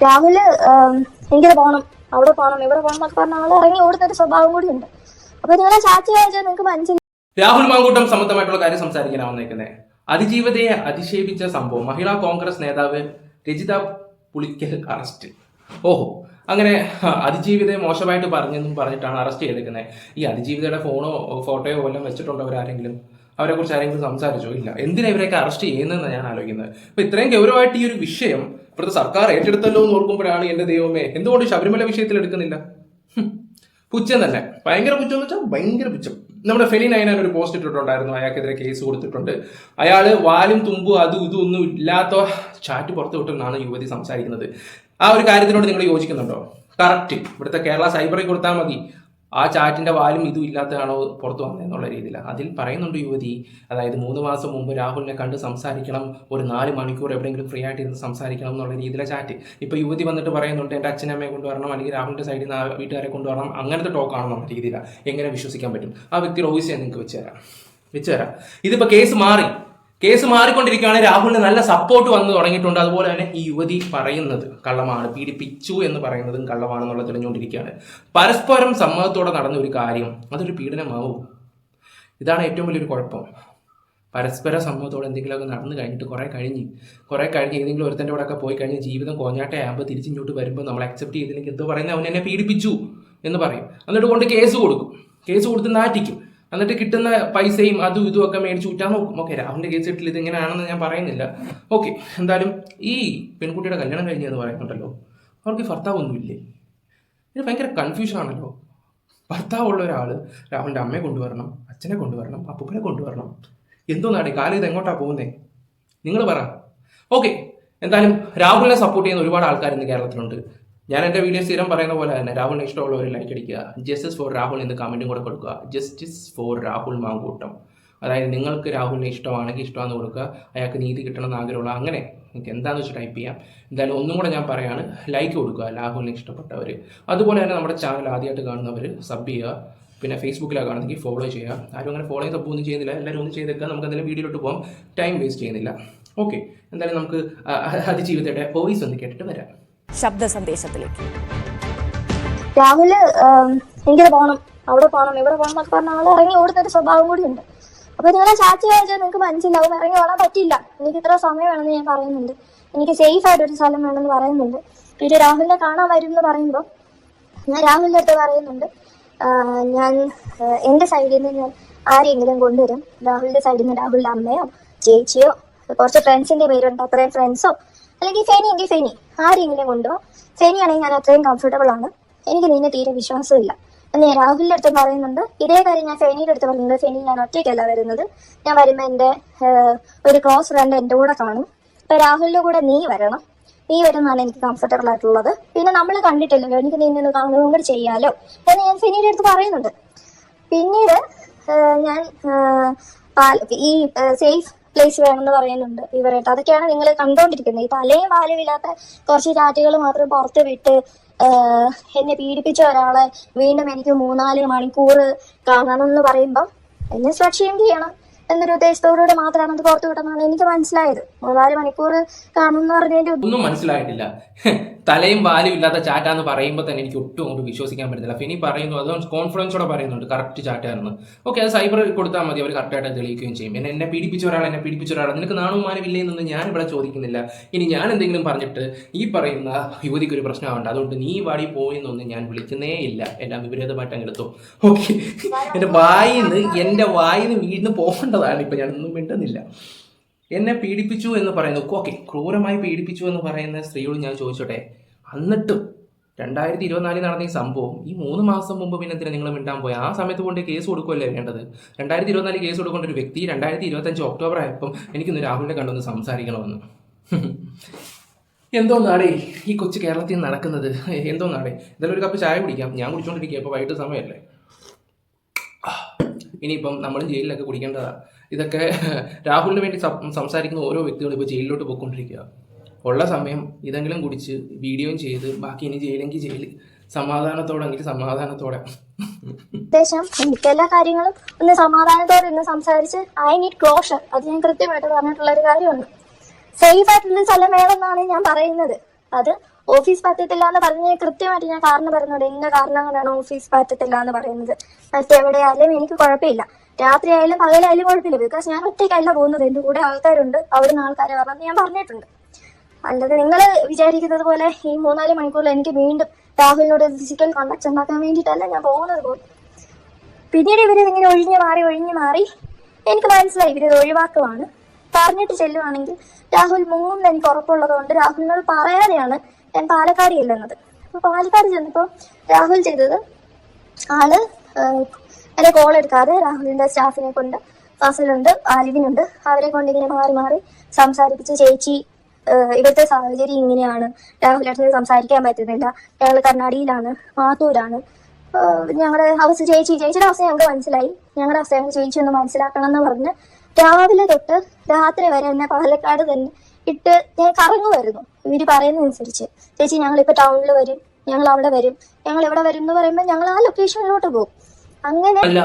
രാഹുല് എനിക്കത് പോകണം, അവിടെ പോകണം, ഇവിടെ പോകണം എന്നൊക്കെ പറഞ്ഞ ആൾ ഇറങ്ങി ഓടുന്ന ഒരു സ്വഭാവം കൂടി ഉണ്ട്. അപ്പൊ നിങ്ങളെ ചാറ്റ് വായിച്ചാൽ നിങ്ങൾക്ക് മനസ്സിലായി. രാഹുൽ മാങ്കൂട്ടം സമർത്ഥമായിട്ടുള്ള കാര്യം സംസാരിക്കാനാണ് വന്നേക്കുന്നത്. അതിജീവിതയെ അധിക്ഷേപിച്ച സംഭവം മഹിളാ കോൺഗ്രസ് നേതാവ് രജിത പുളിക്കൽ അറസ്റ്റ്. ഓഹോ, അങ്ങനെ അതിജീവിതയെ മോശമായിട്ട് പറഞ്ഞെന്നും പറഞ്ഞിട്ടാണ് അറസ്റ്റ് ചെയ്തേക്കുന്നത്. ഈ അതിജീവിതയുടെ ഫോട്ടോയോ വല്ലതും വെച്ചിട്ടുണ്ടോ അവരാരെങ്കിലും? അവരെ കുറിച്ച് ആരെങ്കിലും സംസാരിച്ചോ? ഇല്ല. എന്തിനാ ഇവരെയൊക്കെ അറസ്റ്റ് ചെയ്യുന്നതെന്ന് ഞാൻ ആലോചിക്കുന്നത്. അപ്പൊ ഇത്രയും ഗൗരവമായിട്ട് ഈ ഒരു വിഷയം ഇവിടുത്തെ സർക്കാർ ഏറ്റെടുത്തല്ലോ എന്ന് ഓർക്കുമ്പോഴാണ് എന്റെ ദൈവമേ, എന്തുകൊണ്ട് ശബരിമല വിഷയത്തിൽ എടുക്കുന്നില്ല? പുച്ഛം തന്നെ, ഭയങ്കര പുച്ഛം എന്ന് വെച്ചാൽ ഭയങ്കര പുച്ഛം. നമ്മുടെ ഫെലി നയനാൻ ഒരു പോസ്റ്റ് ഇട്ടിട്ടുണ്ടായിരുന്നു, അയാൾക്കെതിരെ കേസ് കൊടുത്തിട്ടുണ്ട്. അയാള് വാലും തുമ്പും അതും ഇതും ഒന്നും ഇല്ലാത്ത ചാറ്റ് പുറത്തു വിട്ടെന്നാണ് യുവതി സംസാരിക്കുന്നത്. ആ ഒരു കാര്യത്തിനോട് നിങ്ങൾ യോജിക്കുന്നുണ്ടോ? കറക്റ്റ്, ഇവിടുത്തെ കേരള സൈബറിൽ കൊടുത്താൽ മതി. ആ ചാറ്റിന്റെ വാലും ഇതും ഇല്ലാത്തതാണോ പുറത്തു വന്നതെന്നുള്ള രീതിയിൽ അതിൽ പറയുന്നുണ്ട് യുവതി. അതായത് 3 മാസം മുമ്പ് രാഹുലിനെ കണ്ട് സംസാരിക്കണം, ഒരു 4 മണിക്കൂർ എവിടെയെങ്കിലും ഫ്രീ ആയിട്ട് ഇരുന്ന് സംസാരിക്കണം എന്നുള്ള രീതിയിലെ ചാറ്റ്. ഇപ്പൊ യുവതി വന്നിട്ട് പറയുന്നുണ്ട് എന്റെ അച്ഛനമ്മയെ കൊണ്ടുവരണം, അല്ലെങ്കിൽ രാഹുലിന്റെ സൈഡിൽ നിന്ന് വീട്ടുകാരെ കൊണ്ടുവരണം. അങ്ങനത്തെ ടോക്കാണെന്നുള്ള രീതിയിലാണ്. എങ്ങനെ വിശ്വസിക്കാൻ പറ്റും? ആ വ്യക്തിയുടെ വോയിസ് ഞാൻ നിങ്ങൾക്ക് വെച്ചുതരാം. ഇതിപ്പോ കേസ് മാറിക്കൊണ്ടിരിക്കുകയാണ്. രാഹുലിന് നല്ല സപ്പോർട്ട് വന്നു തുടങ്ങിയിട്ടുണ്ട്. അതുപോലെ തന്നെ ഈ യുവതി പറയുന്നത് കള്ളമാണ്, പീഡിപ്പിച്ചു എന്ന് പറയുന്നതും കള്ളമാണെന്നുള്ള തെളിഞ്ഞുകൊണ്ടിരിക്കുകയാണ്. പരസ്പരം സമ്മതത്തോടെ നടന്ന ഒരു കാര്യം അതൊരു പീഡനമാവും. ഇതാണ് ഏറ്റവും വലിയൊരു കുഴപ്പം. പരസ്പര സമ്മതത്തോടെ എന്തെങ്കിലുമൊക്കെ നടന്നു കഴിഞ്ഞിട്ട് കുറെ കഴിഞ്ഞ് ഏതെങ്കിലും ഒരുത്തൻ്റെ കൂടെ ഒക്കെ പോയി കഴിഞ്ഞ് ജീവിതം കോഞ്ഞാട്ടയാകുമ്പോൾ തിരിച്ചിങ്ങോട്ട് വരുമ്പോൾ നമ്മൾ അക്സെപ്റ്റ് ചെയ്തില്ലെങ്കിൽ എന്തോ പറയുന്നത്, അവൻ എന്നെ പീഡിപ്പിച്ചു എന്ന് പറയും. എന്നിട്ട് കൊണ്ട് കേസ് കൊടുത്ത് നാറ്റിക്കും. എന്നിട്ട് കിട്ടുന്ന പൈസയും അതും ഇതും ഒക്കെ മേടിച്ച് ഊറ്റാൻ നോക്കും. ഓക്കെ, രാഹുലിന്റെ കേസ് കിട്ടില്ല, ഇത് എങ്ങനെയാണെന്ന് ഞാൻ പറയുന്നില്ല. ഓക്കെ, എന്തായാലും ഈ പെൺകുട്ടിയുടെ കല്യാണം കഴിഞ്ഞെന്ന് പറയുന്നുണ്ടല്ലോ, അവർക്ക് ഭർത്താവൊന്നുമില്ലേ? ഇത് ഭയങ്കര കൺഫ്യൂഷൻ ആണല്ലോ. ഭർത്താവുള്ള ഒരാൾ രാഹുലിന്റെ അമ്മയെ കൊണ്ടുവരണം, അച്ഛനെ കൊണ്ടുവരണം, അപ്പൂപ്പനെ കൊണ്ടുവരണം. എന്തോന്നാണ് കാലം, ഇത് എങ്ങോട്ടാ പോകുന്നേ? നിങ്ങൾ പറ. ഓക്കെ, എന്തായാലും രാഹുലിനെ സപ്പോർട്ട് ചെയ്യുന്ന ഒരുപാട് ആൾക്കാർ ഇന്ന് കേരളത്തിലുണ്ട്. ഞാൻ എൻ്റെ വീഡിയോ സ്ഥിരം പറയുന്ന പോലെ തന്നെ രാഹുലിന് ഇഷ്ടമുള്ളവർ ലൈക്ക് അടിക്കുക, ജസ്റ്റിസ് ഫോർ രാഹുൽ എന്ന് കമൻറ്റും കൂടെ കൊടുക്കുക. Justice for Rahul Mankoottam. അതായത് നിങ്ങൾക്ക് രാഹുലിനെ ഇഷ്ടമാണെങ്കിൽ ഇഷ്ടമാണെന്ന് കൊടുക്കുക, അയാൾക്ക് നീതി കിട്ടണമെന്ന് ആഗ്രഹമുള്ള അങ്ങനെ നിങ്ങൾക്ക് എന്താണെന്ന് വെച്ച് ടൈപ്പ് ചെയ്യാം. എന്തായാലും ഒന്നും കൂടെ ഞാൻ പറയാണ്, ലൈക്ക് കൊടുക്കുക രാഹുലിനെ ഇഷ്ടപ്പെട്ടവർ. അതുപോലെ തന്നെ നമ്മുടെ ചാനൽ ആദ്യമായിട്ട് കാണുന്നവർ സബ് ചെയ്യുക. പിന്നെ ഫേസ്ബുക്കിലാണ് കാണുന്നെങ്കിൽ ഫോളോ ചെയ്യുക. ആരും അങ്ങനെ ഫോളോ സബ് ഒന്നും ചെയ്യുന്നില്ല, എല്ലാവരും ഒന്നും ചെയ്തേക്കുക. നമുക്ക് എന്തെങ്കിലും വീഡിയോയിലോട്ട് പോകാം, ടൈം വേസ്റ്റ് ചെയ്യുന്നില്ല. ഓക്കെ, എന്തായാലും നമുക്ക് അതിജീവിതയുടെ വോയിസ് ഒന്ന് കേട്ടിട്ട് വരാം. ശബ്ദ സന്ദേശത്തിലേക്ക്. രാഹുല് എനിക്കത് പോകണം, അവിടെ പോകണം, ഇവിടെ പോകണം എന്നൊക്കെ പറഞ്ഞ ആൾ ഇറങ്ങി ഓടുന്ന ഒരു സ്വഭാവം കൂടി ഉണ്ട്. അപ്പൊ നിങ്ങളെ ചാറ്റ് വായിച്ചാൽ നിങ്ങൾക്ക് മനസ്സിലാവും ഇറങ്ങി ഓടാൻ പറ്റില്ല. എനിക്ക് ഇത്ര സമയം വേണമെന്ന് ഞാൻ പറയുന്നുണ്ട്, എനിക്ക് സേഫ് ആയിട്ടൊരു സ്ഥലം വേണമെന്ന് പറയുന്നുണ്ട്. പിന്നെ രാഹുലിനെ കാണാൻ വരും എന്ന് പറയുമ്പോൾ ഞാൻ രാഹുലിന്റെ അടുത്ത് പറയുന്നുണ്ട്, ഞാൻ എന്റെ സൈഡിൽ നിന്ന് ഞാൻ ആരെങ്കിലും കൊണ്ടുവരും. രാഹുലിന്റെ സൈഡിൽ നിന്ന് രാഹുലിന്റെ അമ്മയോ ചേച്ചിയോ കുറച്ച് ഫ്രണ്ട്സിന്റെ പേരുണ്ട്, അത്രയും ഫ്രണ്ട്സോ അല്ലെങ്കിൽ ഫെനി ആരെങ്കിലും കൊണ്ടുപോകാം. ഫെനിയാണെങ്കിൽ ഞാൻ അത്രയും കംഫർട്ടബിൾ ആണ്, എനിക്ക് നിന്നെ തീരെ വിശ്വാസമില്ല എന്ന് ഞാൻ രാഹുലിന്റെ അടുത്ത് പറയുന്നുണ്ട്. ഇതേ കാര്യം ഞാൻ ഫെനിയുടെ അടുത്ത് പറയുന്നുണ്ട്. ഫെനി, ഞാൻ ഒറ്റയ്ക്കല്ല വരുന്നത്, ഞാൻ വരുമ്പോൾ എൻ്റെ ഒരു ക്ലോസ് ഫ്രണ്ട് എൻ്റെ കൂടെ കാണും. ഇപ്പൊ രാഹുലിന്റെ കൂടെ നീ വരുന്നതാണ് എനിക്ക് കംഫർട്ടബിൾ ആയിട്ടുള്ളത്. പിന്നെ നമ്മൾ കണ്ടിട്ടില്ലല്ലോ, എനിക്ക് നിന്നെ കാണുന്നതും കൂടി ചെയ്യാലോ എന്ന് ഞാൻ ഫെനിയുടെ അടുത്ത് പറയുന്നുണ്ട്. പിന്നീട് ഞാൻ ഈ സേഫ് പ്ലേസ് വേണമെന്ന് പറയുന്നുണ്ട് ഇവരായിട്ട്. അതൊക്കെയാണ് നിങ്ങൾ കണ്ടോണ്ടിരിക്കുന്നത്. ഈ തലയും വാലും ഇല്ലാത്ത കുറച്ച് ചാറ്റുകൾ മാത്രം പുറത്ത് വിട്ട് എന്നെ പീഡിപ്പിച്ച ഒരാളെ വീണ്ടും എനിക്ക് 3-4 മണിക്കൂർ കാണണം എന്ന് പറയുമ്പോൾ എന്നെ സ്ട്രക്ചർ ചെയ്യണം എന്നൊരു ഉദ്ദേശത്തോടുകൂടി മാത്രമാണ് അത് പുറത്തു വിട്ടെന്നാണ് എനിക്ക് മനസ്സിലായത്. 3-4 മണിക്കൂർ കാണുമെന്ന് പറഞ്ഞതിന്റെ ഒന്നും മനസ്സിലായിട്ടില്ല. തലയും വാലും ഇല്ലാത്ത ചാറ്റാന്ന് പറയുമ്പോൾ തന്നെ എനിക്ക് ഒട്ടും അങ്ങോട്ട് വിശ്വസിക്കാൻ പറ്റുന്നില്ല. ഫിനി പറയുന്നു, അത് കോൺഫിഡൻസോടെ പറയുന്നുണ്ട് കറക്റ്റ് ചാറ്റായിരുന്നു. ഓക്കെ, അത് സൈബറിൽ കൊടുത്താൽ മതി, അവർ കറക്റ്റായിട്ട് തെളിയിക്കുകയും ചെയ്യും. എന്നെ പീഡിപ്പിച്ച ഒരാൾ നിനക്ക് നാണവും മാനമില്ലേ എന്നൊന്നും ഞാൻ ഇവിടെ ചോദിക്കുന്നില്ല. ഇനി ഞാൻ എന്തെങ്കിലും പറഞ്ഞിട്ട് ഈ പറയുന്ന യുവതിക്ക് ഒരു പ്രശ്നമുണ്ട്, അതുകൊണ്ട് നീ വാടി പോയെന്നൊന്നും ഞാൻ വിളിക്കുന്നേ ഇല്ല. എല്ലാം വിപരീതമായിട്ട് അങ്ങ് എടുത്തു. ഓക്കെ, എൻ്റെ വായിന്ന് വീടിന് പോകേണ്ടതാണ്. ഇപ്പം ഞാനൊന്നും മിണ്ടുന്നില്ല. എന്നെ പീഡിപ്പിച്ചു എന്ന് പറയുന്നു. ഓക്കെ, ക്രൂരമായി പീഡിപ്പിച്ചു എന്ന് പറയുന്ന സ്ത്രീയോട് ഞാൻ ചോദിച്ചോട്ടെ, എന്നിട്ടും 2024 നടന്ന ഈ സംഭവം ഈ 3 മാസം മുമ്പ് പിന്നെ എന്തിനാ നിങ്ങൾ മിണ്ടാൻ പോയി? ആ സമയത്ത് കൊണ്ട് കേസ് കൊടുക്കുമല്ലേ വേണ്ടത്? 2024 കേസ് കൊടുക്കേണ്ട ഒരു വ്യക്തി 2025 ഒക്ടോബർ ആയപ്പം എനിക്കൊന്ന് രാഹുലിനെ കണ്ടൊന്ന് സംസാരിക്കണമെന്ന്. എന്തോന്നാടേ ഈ കൊച്ചു കേരളത്തിൽ നടക്കുന്നത്? എന്തോന്നാടേ? എന്തായാലും ഒരു കപ്പ് ചായ കുടിക്കാം, ഞാൻ കുടിച്ചോണ്ടിരിക്കുക. ഇപ്പോൾ വൈകിട്ട് സമയമല്ലേ, ഇനിയിപ്പം നമ്മളും ജയിലിലൊക്കെ കുടിക്കേണ്ടതാണ്. ഇതൊക്കെ രാഹുലിന് വേണ്ടി സംസാരിക്കുന്ന ഓരോ വ്യക്തികളും ഇപ്പോൾ ജയിലിലോട്ട് പോയിക്കൊണ്ടിരിക്കുക. ഉള്ള സമയം ഇതെങ്കിലും കുടിച്ച് വീഡിയോയും ചെയ്ത് ബാക്കി ഇനി ജയിലെങ്കിൽ ജയില്, സമാധാനത്തോടെ ഉദ്ദേശം എനിക്ക് എല്ലാ കാര്യങ്ങളും ഒന്ന് സമാധാനത്തോടെ ഇന്ന് സംസാരിച്ച് ഐ നീഡ് ക്ലോഷർ. അത് ഞാൻ കൃത്യമായിട്ട് പറഞ്ഞിട്ടുള്ള ഒരു കാര്യമാണ്. സേഫ് ആയിട്ടുള്ള സ്ഥലം വേണമെന്നാണ് ഞാൻ പറയുന്നത്. അത് ഓഫീസ് പറ്റത്തില്ല എന്ന് പറഞ്ഞ് കൃത്യമായിട്ട് ഞാൻ കാരണം പറയുന്നുണ്ട്. എന്റെ കാരണം കൊണ്ടാണ് ഓഫീസ് പറ്റത്തില്ല എന്ന് പറയുന്നത്. മറ്റെവിടെയായാലും എനിക്ക് കുഴപ്പമില്ല, രാത്രി ആയാലും പകലായാലും കുഴപ്പമില്ല. ബിക്കോസ് ഞാൻ ഒറ്റയ്ക്കല്ല പോകുന്നത്, എന്റെ കൂടെ ആൾക്കാരുണ്ട്, അവിടുന്ന് ആൾക്കാരെ പറഞ്ഞ് ഞാൻ പറഞ്ഞിട്ടുണ്ട്. അല്ലാതെ നിങ്ങൾ വിചാരിക്കുന്നത് പോലെ ഈ 3-4 മണിക്കൂറിൽ എനിക്ക് വീണ്ടും രാഹുലിനോട് ഫിസിക്കൽ കോണ്ടാക്ട് ഉണ്ടാക്കാൻ വേണ്ടിയിട്ടല്ല ഞാൻ പോകുന്നത് പോലും. പിന്നീട് ഇവരിതിങ്ങനെ ഒഴിഞ്ഞു മാറി എനിക്ക് മനസ്സിലായി ഇവരിത് ഒഴിവാക്കുവാണ്. പറഞ്ഞിട്ട് ചെല്ലുവാണെങ്കിൽ രാഹുൽ മുങ്ങുമെന്ന് എനിക്ക് ഉറപ്പുള്ളത് കൊണ്ട് രാഹുലിനോട് പറയാതെയാണ് ഞാൻ പാലക്കാട് ചെല്ലുന്നത്. അപ്പൊ പാലക്കാട് ചെന്നപ്പോൾ രാഹുൽ ചെയ്തത്, ആള് എന്നെ കോൾ എടുക്കാതെ രാഹുലിന്റെ സ്റ്റാഫിനെ കൊണ്ട്, ഫസലുണ്ട്, ആലിവിനുണ്ട്, അവരെ കൊണ്ട് ഇങ്ങനെ മാറി സംസാരിപ്പിച്ച്, ചേച്ചി ഇവിടുത്തെ സാഹചര്യം ഇങ്ങനെയാണ്, രാഹുലിനടുത്ത് സംസാരിക്കാൻ പറ്റുന്നില്ല, ഞങ്ങൾ കർണാടകയിലാണ്, മാത്തൂരാണ്, ഞങ്ങളുടെ അവസ്ഥ ചേച്ചിയുടെ അവസ്ഥ ഞങ്ങൾക്ക് മനസ്സിലായി, ഞങ്ങളുടെ അവസ്ഥ ഞങ്ങൾ ചേച്ചി ഒന്ന് മനസ്സിലാക്കണം എന്ന് പറഞ്ഞ് രാവിലെ തൊട്ട് രാത്രി വരെ എന്നെ പാലക്കാട് തന്നെ ഇട്ട് ഞാൻ കറങ്ങുമായിരുന്നു. ഇവര് പറയുന്നതനുസരിച്ച്, ചേച്ചി ഞങ്ങളിപ്പോൾ ടൗണിൽ വരും, ഞങ്ങൾ അവിടെ വരും, ഞങ്ങൾ ഇവിടെ വരും എന്ന് പറയുമ്പോൾ ഞങ്ങൾ ആ ലൊക്കേഷനിലോട്ട് പോകും. അങ്ങനെ അല്ല,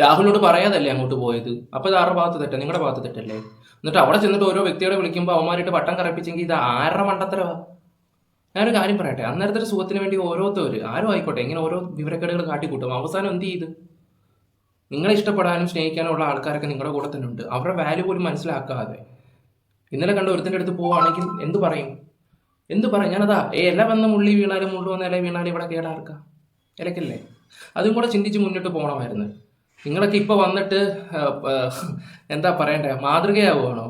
രാഹുലിനോട് പറയാതല്ലേ അങ്ങോട്ട് പോയത്? അപ്പൊ ഇത് ആരുടെ ഭാഗത്ത് തെറ്റാ? നിങ്ങളുടെ ഭാഗത്ത് തെറ്റല്ലേ? എന്നിട്ട് അവിടെ ചെന്നിട്ട് ഓരോ വ്യക്തികളെ വിളിക്കുമ്പോൾ അവന്മാരായിട്ട് വട്ടം കറപ്പിച്ചെങ്കിൽ ഇത് ആരുടെ മണ്ടത്തരവാ? ഞാനൊരു കാര്യം പറയട്ടെ, അന്നേരത്തെ ഒരു സുഖത്തിന് വേണ്ടി ഓരോരുത്തർ ആരും ആയിക്കോട്ടെ ഇങ്ങനെ ഓരോ വിവരക്കേടുകൾ കാട്ടിക്കൂട്ടും. അവസാനം എന്ത് ചെയ്ത്? നിങ്ങളെ ഇഷ്ടപ്പെടാനും സ്നേഹിക്കാനും ഉള്ള ആൾക്കാരൊക്കെ നിങ്ങളുടെ കൂടെ തന്നെ ഉണ്ട്. അവരുടെ വാല്യൂ പോലും മനസ്സിലാക്കാതെ ഇന്നലെ കണ്ട ഒരുത്തിൻ്റെ അടുത്ത് പോവുകയാണെങ്കിൽ എന്ത് പറയും? ഞാനതാ ഇല വന്ന മുള്ളി വീണാലും മുള്ളു വന്ന ഇല വീണാലും ഇവിടെ കേടാർക്കാം, ഇലക്കല്ലേ? അതും കൂടെ ചിന്തിച്ച് മുന്നോട്ട് പോകണമായിരുന്നു. നിങ്ങളൊക്കെ ഇപ്പോൾ വന്നിട്ട് എന്താ പറയണ്ടേ, മാതൃകയാവുകയാണോ?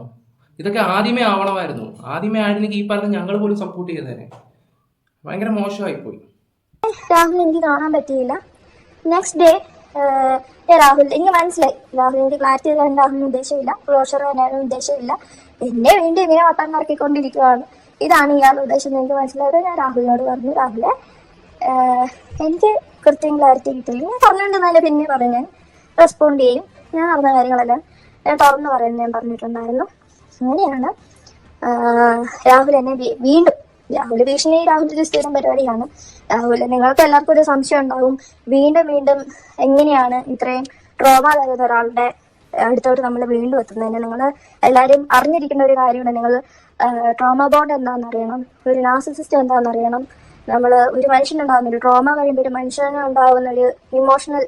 ഇതൊക്കെ ആദ്യമേ ആവണമായിരുന്നു. ആദ്യമേ ആയിരുന്നെങ്കിൽ ഈ പറഞ്ഞ ഞങ്ങൾ പോലും സപ്പോർട്ട് ചെയ്തേനെ. ഭയങ്കര മോശമായിപ്പോയി. രാഹുൽ എനിക്ക് കാണാൻ പറ്റിയില്ല. നെക്സ്റ്റ് ഡേ രാഹുൽ എനിക്ക് മനസ്സിലായി, രാഹുൽ എനിക്ക് ക്ലാരിറ്റി തരാൻ രാഹുലിന് ഉദ്ദേശമില്ല, ക്ലോഷർ തരാനും ഉദ്ദേശമില്ല, എന്നെ വീണ്ടും ഇങ്ങനെ വട്ടം കറക്കിക്കൊണ്ടിരിക്കുകയാണ്, ഇതാണ് ഇയാളുടെ ഉദ്ദേശം എനിക്ക് മനസ്സിലായത്. ഞാൻ രാഹുലിനോട് പറഞ്ഞു, രാഹുലെ എനിക്ക് കൃത്യം ക്ലാരിറ്റി കിട്ടില്ല, ഞാൻ പറഞ്ഞിട്ടുണ്ടെന്നല്ല പിന്നെ പറഞ്ഞു, ഞാൻ റെസ്പോണ്ട് ചെയ്യും, ഞാൻ അറിഞ്ഞ കാര്യങ്ങളെല്ലാം ഞാൻ തുറന്നു പറയുന്നത് ഞാൻ പറഞ്ഞിട്ടുണ്ടായിരുന്നു. അങ്ങനെയാണ് രാഹുൽ എന്നെ വീണ്ടും, രാഹുൽ ഭീഷണി രാഹുലിന്റെ സ്ഥിരം പരിപാടിയാണ്. രാഹുൽ നിങ്ങൾക്ക് എല്ലാവർക്കും ഒരു സംശയം ഉണ്ടാവും, വീണ്ടും എങ്ങനെയാണ് ഇത്രയും ട്രോമ തരുന്ന ഒരാളുടെ അടുത്തോട്ട് നമ്മൾ വീണ്ടും എത്തുന്നതിന്. നിങ്ങൾ എല്ലാവരും അറിഞ്ഞിരിക്കുന്ന ഒരു കാര്യമാണ്, നിങ്ങൾ ട്രോമ ബോണ്ട് എന്താണെന്ന് അറിയണം, ഒരു നാർസിസിസ്റ്റ് എന്താണെന്ന് അറിയണം. നമ്മൾ ഒരു മനുഷ്യനുണ്ടാകുന്ന ഒരു ട്രോമ കഴിയുമ്പോൾ ഒരു മനുഷ്യന് ഉണ്ടാകുന്ന ഒരു ഇമോഷണൽ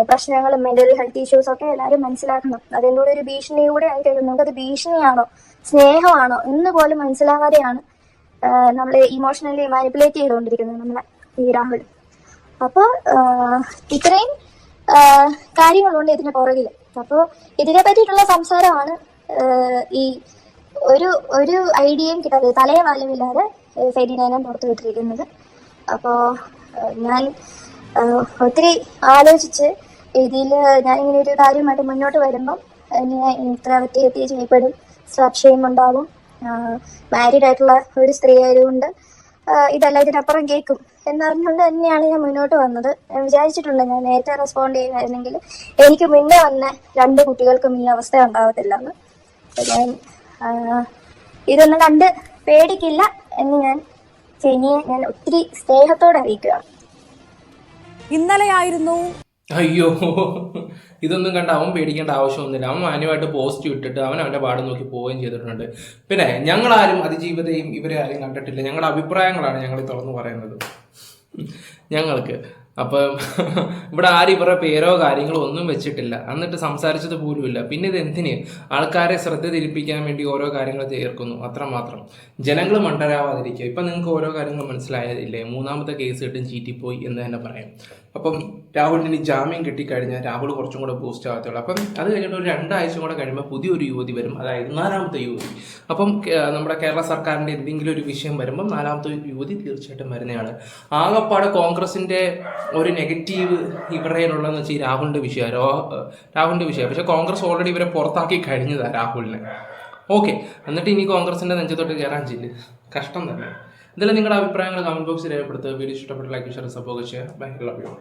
പ്രശ്നങ്ങളും മെന്റൽ ഹെൽത്ത് ഇഷ്യൂസ് ഒക്കെ എല്ലാവരും മനസ്സിലാക്കണം. അതിൻ്റെ കൂടെ ഒരു ഭീഷണി കൂടെ ആയി കഴിയുമ്പോൾ നമുക്കത് ഭീഷണിയാണോ സ്നേഹമാണോ എന്ന് പോലും മനസ്സിലാകാതെയാണ് നമ്മളെ ഇമോഷണലി മാനിപ്പുലേറ്റ് ചെയ്തുകൊണ്ടിരിക്കുന്നത് നമ്മളെ ഈ രാഹുൽ. അപ്പോൾ ഇത്രയും കാര്യങ്ങളുണ്ട് ഇതിന് പുറകിൽ. അപ്പോൾ ഇതിനെ പറ്റിയിട്ടുള്ള സംസാരമാണ് ഈ ഒരു ഐഡിയയും കിട്ടാതെ തലയെ വാലുമില്ലാതെ ഫെരീനേനെ പുറത്തു വിട്ടിരിക്കുന്നത്. അപ്പോൾ ഞാൻ ഒത്തിരി ആലോചിച്ച് ഇതിൽ ഞാനിങ്ങനെ ഒരു കാര്യമായിട്ട് മുന്നോട്ട് വരുമ്പം ഇത്ര വ്യക്തി ചെയ്യപ്പെടും, സംശയം ഉണ്ടാവും, മാരീഡ് ആയിട്ടുള്ള ഒരു സ്ത്രീ ആയതുകൊണ്ട് ഇതെല്ലാം ഇതിനപ്പുറം കേൾക്കും എന്നറിഞ്ഞുകൊണ്ട് തന്നെയാണ് ഞാൻ മുന്നോട്ട് വന്നത്. ഞാൻ വിചാരിച്ചിട്ടുണ്ട് ഞാൻ നേരത്തെ റെസ്പോണ്ട് ചെയ്യുമായിരുന്നെങ്കിൽ എനിക്ക് മുന്നേ വന്ന 2 കുട്ടികൾക്കും ഈ അവസ്ഥ ഉണ്ടാവത്തില്ലെന്ന്. ഞാൻ ഇതൊന്നും കണ്ട് പേടിക്കില്ല എന്ന് ഞാൻ ചെനിയെ ഞാൻ ഒത്തിരി സ്നേഹത്തോടെ അറിയിക്കുകയാണ്. ഇന്നലെയായിരുന്നു. അയ്യോ, ഇതൊന്നും കണ്ട് അവൻ പേടിക്കേണ്ട ആവശ്യമൊന്നുമില്ല. അവൻ മാന്യമായിട്ട് പോസ്റ്റ് ഇട്ടിട്ട് അവൻ്റെ പാട് നോക്കി പോവുകയും ചെയ്തിട്ടുണ്ട്. പിന്നെ ഞങ്ങളാരും അതിജീവിതയും ഇവരെ ആരും കണ്ടിട്ടില്ല. ഞങ്ങളുടെ അഭിപ്രായങ്ങളാണ് ഞങ്ങൾ തുറന്നു പറയുന്നത് ഞങ്ങൾക്ക്. അപ്പം ഇവിടെ ആരും ഇവരുടെ പേരോ കാര്യങ്ങളോ ഒന്നും വെച്ചിട്ടില്ല, എന്നിട്ട് സംസാരിച്ചത് പോലുമില്ല. പിന്നെ ഇത് എന്തിന്? ആൾക്കാരെ ശ്രദ്ധ തിരിപ്പിക്കാൻ വേണ്ടി ഓരോ കാര്യങ്ങൾ ചേർക്കുന്നു, അത്രമാത്രം. ജനങ്ങൾ മണ്ടരാവാതിരിക്കുക. ഇപ്പം നിങ്ങൾക്ക് ഓരോ കാര്യങ്ങൾ മനസ്സിലായതില്ലേ? 3ാമത്തെ കേസ് കിട്ടും ചീറ്റിപ്പോയി എന്ന് തന്നെ പറയാം. അപ്പം രാഹുലിന് ജാമ്യം കിട്ടിക്കഴിഞ്ഞാൽ രാഹുൽ കുറച്ചും കൂടെ ബൂസ്റ്റ് ആകത്തുള്ളൂ. അപ്പം അത് കഴിഞ്ഞിട്ട് ഒരു 2 ആഴ്ച കൂടെ കഴിയുമ്പോൾ പുതിയൊരു യുവതി വരും, അതായത് 4ാമത്തെ യുവതി. അപ്പം നമ്മുടെ കേരള സർക്കാരിൻ്റെ എന്തെങ്കിലും ഒരു വിഷയം വരുമ്പം 4ാമത്തെ യുവതി തീർച്ചയായിട്ടും വരുന്നതാണ്. ആകപ്പാട് കോൺഗ്രസിൻ്റെ ഒരു നെഗറ്റീവ് ഇവരുടെയിലുള്ളതെന്ന് വെച്ചാൽ ഈ രാഹുലിൻ്റെ വിഷയം. പക്ഷെ കോൺഗ്രസ് ഓൾറെഡി ഇവരെ പുറത്താക്കി കഴിഞ്ഞതാണ് രാഹുലിനെ. ഓക്കെ, എന്നിട്ട് ഇനി കോൺഗ്രസിൻ്റെ നെഞ്ചത്തോട്ട് കയറാൻ ചെല്ല്, കഷ്ടം തന്നെ. ഇതിൽ നിങ്ങളുടെ അഭിപ്രായങ്ങൾ കമന്റ് ബോക്സിൽ രേഖപ്പെടുത്തുക. വീഡിയോ ഇഷ്ടപ്പെട്ട ലൈക്ക് ഷെയർ സപ്പോർട്ട് ചെയ്യുക. Bye, love U.